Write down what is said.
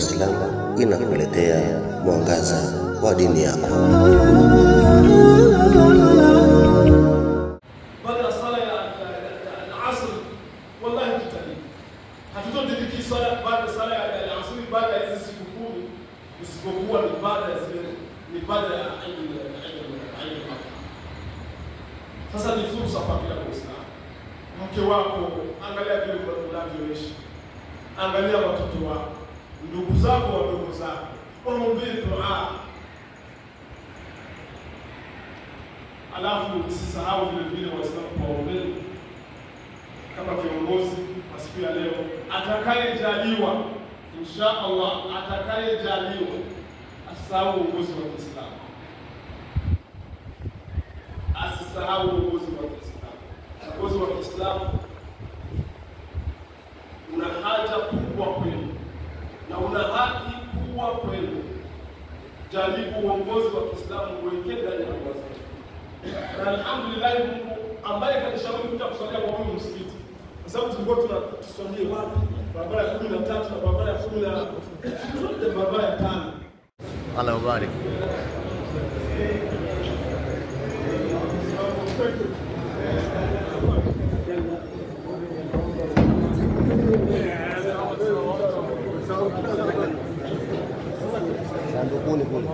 Uislamu inakuletea mwangaza wa dini yako. Baada ya sala ya asr, wallahi tutahidi. Hatutodiki sala baada ya sala ya asr, baada ya hizo siku 10 isipokuwa ni baada ya zile, ni baada ya Eid. Sasa ni fursa kwa kila Muislamu. Mke wako, angalia vile unavyoishi. Angalia watoto wako, ndugu zako, wadogo zako. Waombee dua. Alafu usisahau vile Waislamu kuombea kama kiongozi wa siku ya leo atakayejaliwa, insha Allah, atakayejaliwa asisahau uongozi wa Kiislamu. Asisahau uongozi wa Kiislamu. Uongozi wa Kiislamu una haja kubwa kwenu na una haki kubwa kwenu. Jaribu uongozi wa Kiislamu uweke ndani ya wazo. Na alhamdulillah, Mungu ambaye kanishauri kuja kuswalia kwa huyu msikiti. Kwa sababu tulikuwa tunaswalia wapi? Barabara ya 13 na barabara ya 10 na barabara ya 5. Allah ubarik. Sandukuni kule.